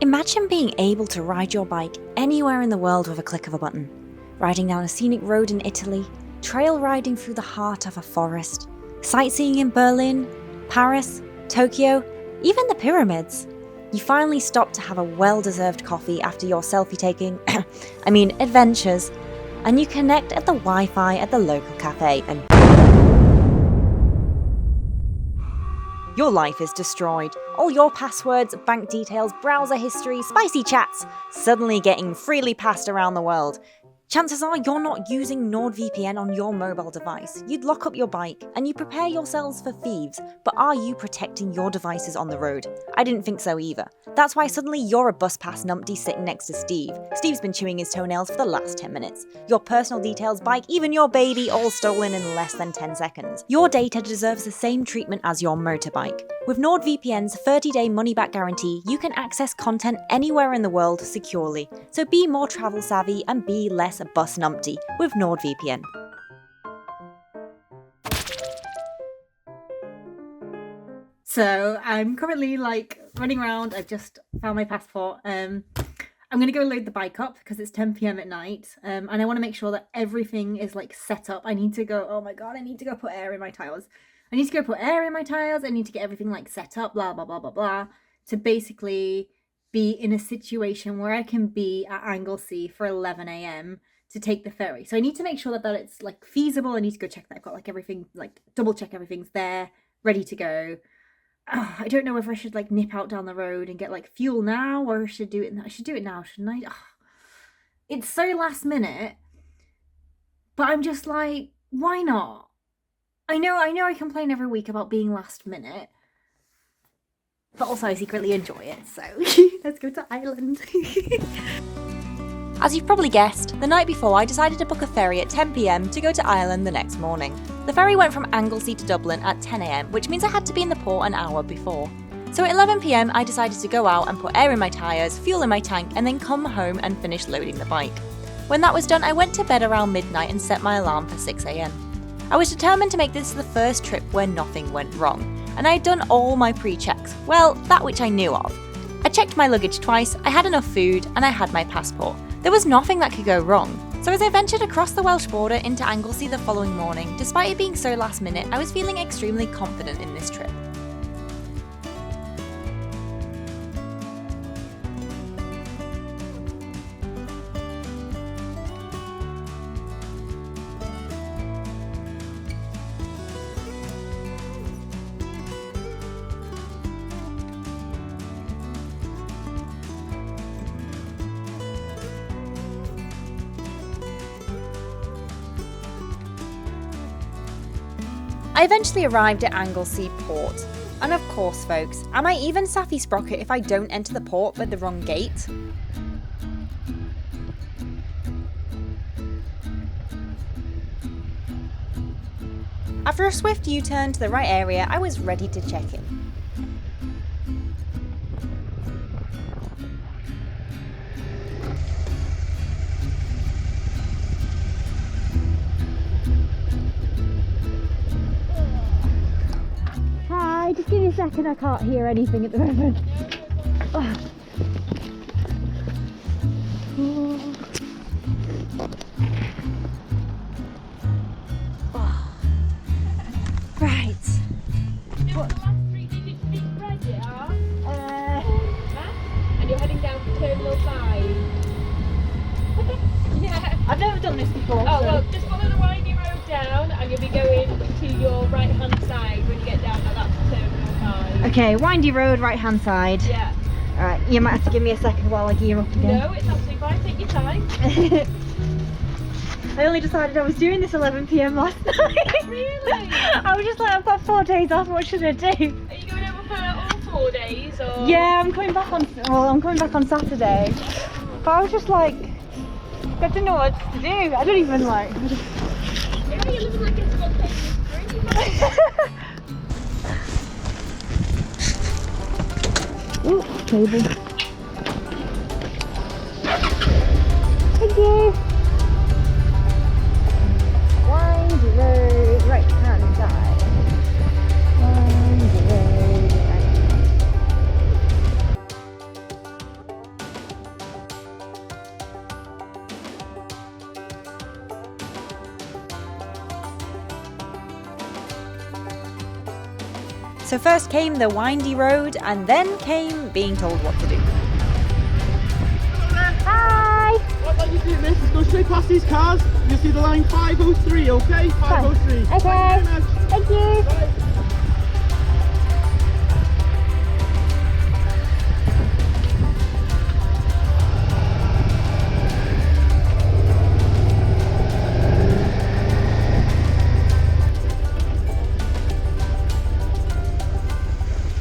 Imagine being able to ride your bike anywhere in the world with a click of a button. Riding down a scenic road in Italy, trail riding through the heart of a forest, sightseeing in Berlin, Paris, Tokyo, even the pyramids. You finally stop to have a well-deserved coffee after your selfie-taking, adventures, and you connect at the Wi-Fi at the local cafe and your life is destroyed. All your passwords, bank details, browser history, spicy chats, suddenly getting freely passed around the world. Chances are you're not using NordVPN on your mobile device. You'd lock up your bike and you prepare yourselves for thieves, but are you protecting your devices on the road? I didn't think so either. That's why suddenly you're a bus pass numpty sitting next to Steve. Steve's been chewing his toenails for the last 10 minutes. Your personal details, bike, even your baby, all stolen in less than 10 seconds. Your data deserves the same treatment as your motorbike. With NordVPN's 30-day money-back guarantee, you can access content anywhere in the world securely. So be more travel savvy and be less a bus numpty with NordVPN. So I'm currently running around. I've just found my passport. I'm going to go load the bike up because it's 10 p.m. at night. And I want to make sure that everything is set up. I need to go, oh my God, I need to go put air in my tyres. I need to get everything set up, blah, blah, blah, blah, blah, to basically be in a situation where I can be at Anglesey for 11 a.m. to take the ferry. So I need to make sure that it's feasible. I need to go check that I've got everything, double check everything's there, ready to go. I don't know whether I should nip out down the road and get fuel now, or I should do it. I should do it now, shouldn't I? It's so last minute, but I'm just why not? I know I complain every week about being last minute, but also I secretly enjoy it, so let's go to Ireland. As you've probably guessed, the night before I decided to book a ferry at 10 p.m. to go to Ireland the next morning. The ferry went from Anglesey to Dublin at 10 a.m, which means I had to be in the port an hour before. So at 11 p.m. I decided to go out and put air in my tyres, fuel in my tank, and then come home and finish loading the bike. When that was done, I went to bed around midnight and set my alarm for 6 a.m. I was determined to make this the first trip where nothing went wrong, and I had done all my pre-checks, well, that which I knew of. I checked my luggage twice, I had enough food, and I had my passport. There was nothing that could go wrong. So as I ventured across the Welsh border into Anglesey the following morning, despite it being so last minute, I was feeling extremely confident in this trip. I eventually arrived at Anglesey Port. And of course, folks, am I even Saffy Sprocket if I don't enter the port by the wrong gate? After a swift U-turn to the right area, I was ready to check in. Just give me a second, I can't hear anything at the moment. Right. What? The last 3 digits of each credit are? And you're heading down to Terminal 5. Yeah. I've never done this before. Oh, so. Well, just follow the windy road down and you'll be going to your right hand side when you get down to that Terminal 5. Okay, windy road, right hand side. Yeah. Alright, you might have to give me a second while I gear up again. No, it's absolutely fine, take your time. I only decided I was doing this 11 p.m. last night. Really? I was just I've got 4 days off, what should I do? Are you going over for all 4 days or? Yeah, I'm coming back on Saturday. But I was just I didn't know what to do. I don't even Yeah, you're living like a spontaneous dream. Ooh, cable. Thank you. Windy road, right hand side. Windy road, right. So first came the windy road, and then came being told what to do. Hi! What I'd like you to do, miss, is go straight past these cars. You'll see the line 503, okay? 503. Okay. Thank you very much. Thank you! Bye.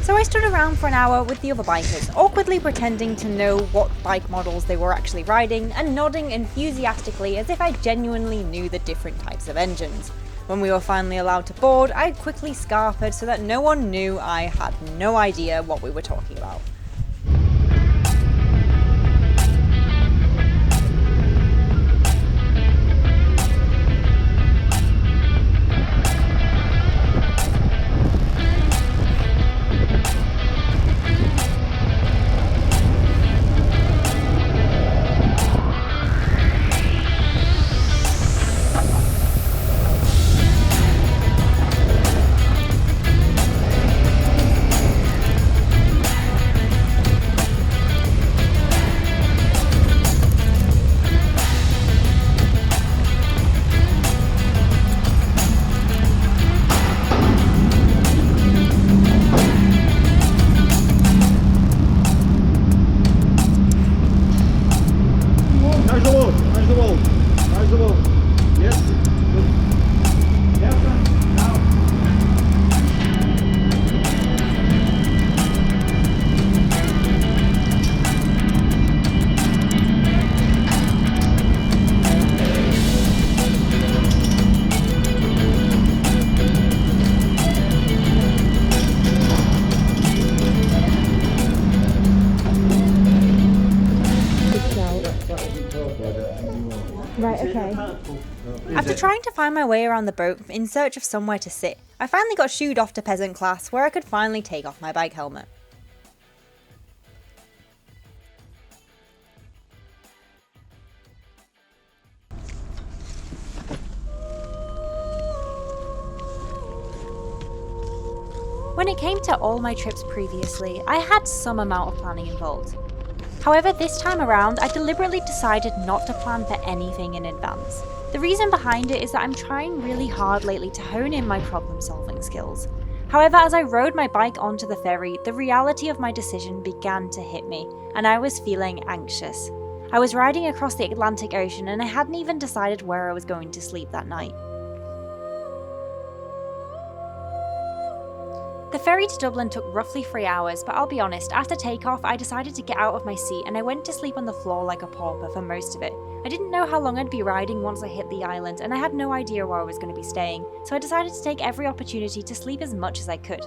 So I stood around for an hour with the other bikers, awkwardly pretending to know what bike models they were actually riding and nodding enthusiastically as if I genuinely knew the different types of engines. When we were finally allowed to board, I quickly scarpered so that no one knew I had no idea what we were talking about. Nice the wall. Yes. Good. Yeah, now. Right, okay. After trying to find my way around the boat in search of somewhere to sit, I finally got shooed off to peasant class where I could finally take off my bike helmet. When it came to all my trips previously, I had some amount of planning involved. However, this time around, I deliberately decided not to plan for anything in advance. The reason behind it is that I'm trying really hard lately to hone in my problem-solving skills. However, as I rode my bike onto the ferry, the reality of my decision began to hit me, and I was feeling anxious. I was riding across the Atlantic Ocean and I hadn't even decided where I was going to sleep that night. The ferry to Dublin took roughly 3 hours, but I'll be honest, after takeoff I decided to get out of my seat and I went to sleep on the floor like a pauper for most of it. I didn't know how long I'd be riding once I hit the island, and I had no idea where I was going to be staying, so I decided to take every opportunity to sleep as much as I could.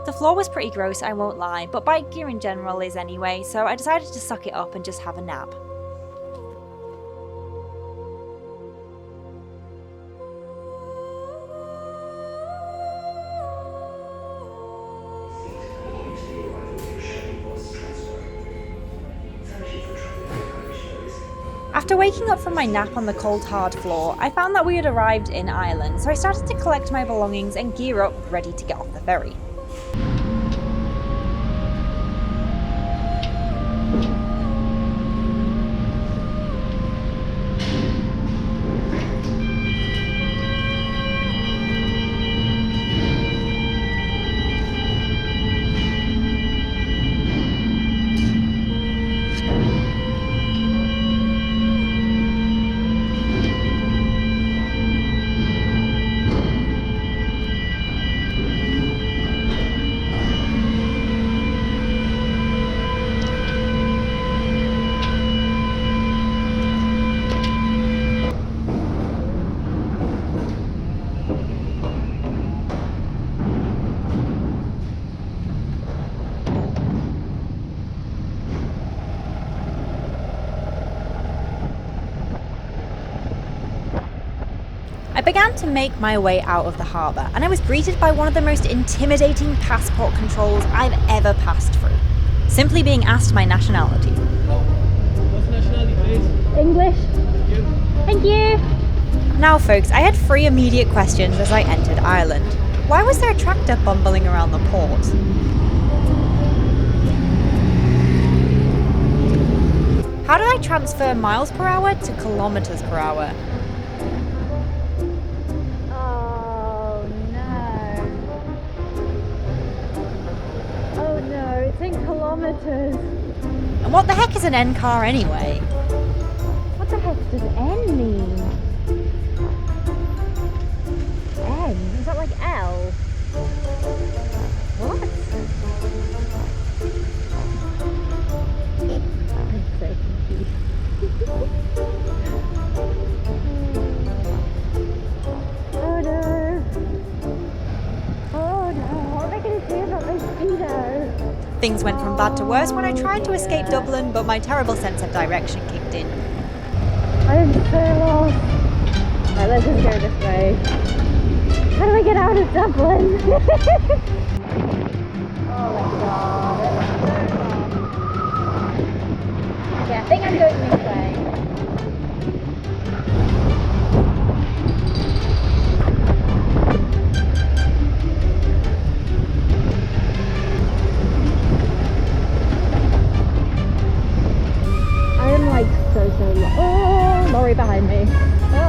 The floor was pretty gross, I won't lie, but bike gear in general is anyway, so I decided to suck it up and just have a nap. After waking up from my nap on the cold hard floor, I found that we had arrived in Ireland, so I started to collect my belongings and gear up, ready to get off the ferry. I began to make my way out of the harbour, and I was greeted by one of the most intimidating passport controls I've ever passed through. Simply being asked my nationality. What's nationality, please? English. Thank you. Now folks, I had 3 immediate questions as I entered Ireland. Why was there a tractor bumbling around the port? How did I transfer miles per hour to kilometres per hour? Oh no. Oh no, it's in kilometres. And what the heck is an N car anyway? What the heck does N mean? N? Is that like L? What? I'm so confused. Oh no. Oh no. What am I going to do about this mosquito? Things went from bad to worse when I tried to escape Dublin, but my terrible sense of direction kicked in. I am so lost. Right, let's just go this way. How do I get out of Dublin? Oh my god, it's so long. Okay, I think I'm going this way. I am like so low. Oh, lorry behind me. Ah.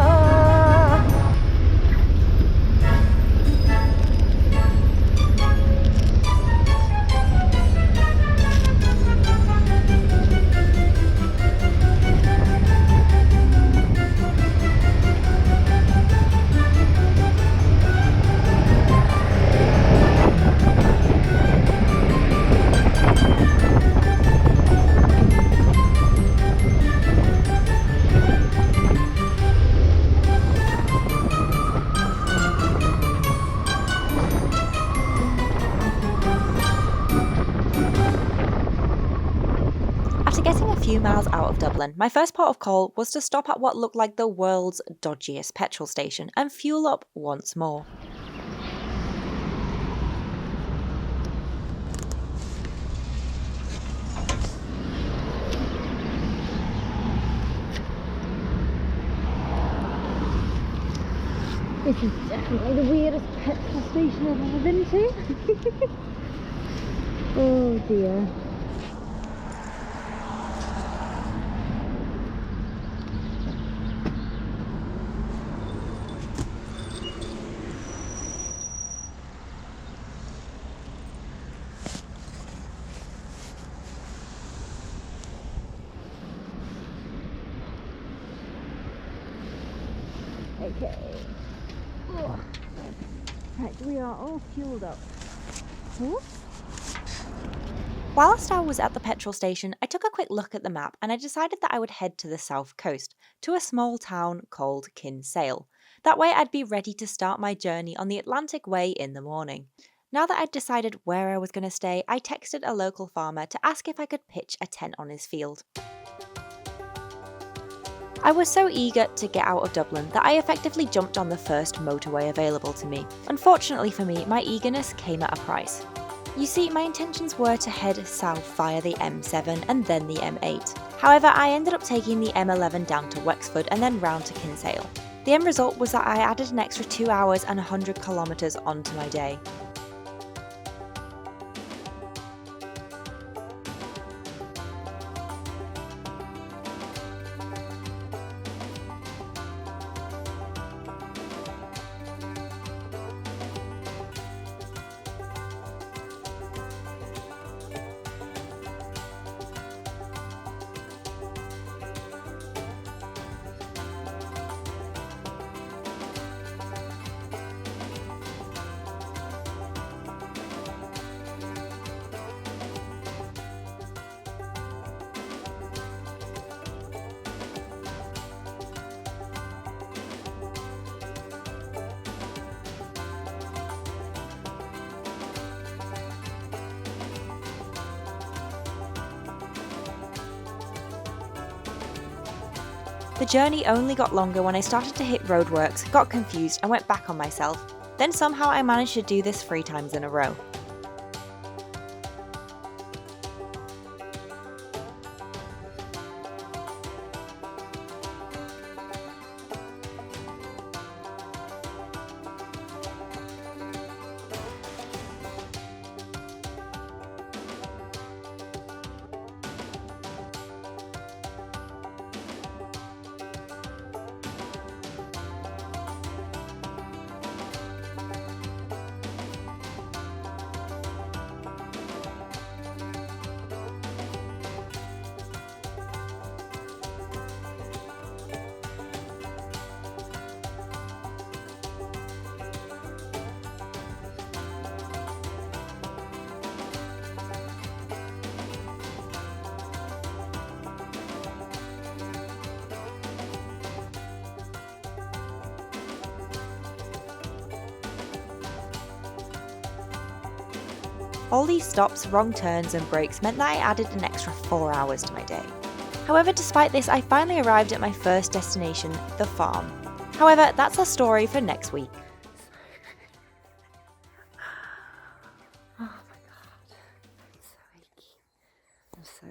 After getting a few miles out of Dublin, my first port of call was to stop at what looked like the world's dodgiest petrol station and fuel up once more. This is definitely the weirdest petrol station I've ever been to. Oh dear. Okay. Oh. Right, we are all fueled up. Huh? Whilst I was at the petrol station, I took a quick look at the map and I decided that I would head to the south coast, to a small town called Kinsale. That way I'd be ready to start my journey on the Atlantic Way in the morning. Now that I'd decided where I was going to stay, I texted a local farmer to ask if I could pitch a tent on his field. I was so eager to get out of Dublin that I effectively jumped on the first motorway available to me. Unfortunately for me, my eagerness came at a price. You see, my intentions were to head south via the M7 and then the M8. However, I ended up taking the M11 down to Wexford and then round to Kinsale. The end result was that I added an extra 2 hours and 100 kilometres onto my day. The journey only got longer when I started to hit roadworks, got confused and went back on myself. Then somehow I managed to do this 3 times in a row. All these stops, wrong turns and breaks meant that I added an extra 4 hours to my day. However, despite this, I finally arrived at my first destination, the farm. However, that's a story for next week. Oh my god, I'm so achy. I'm so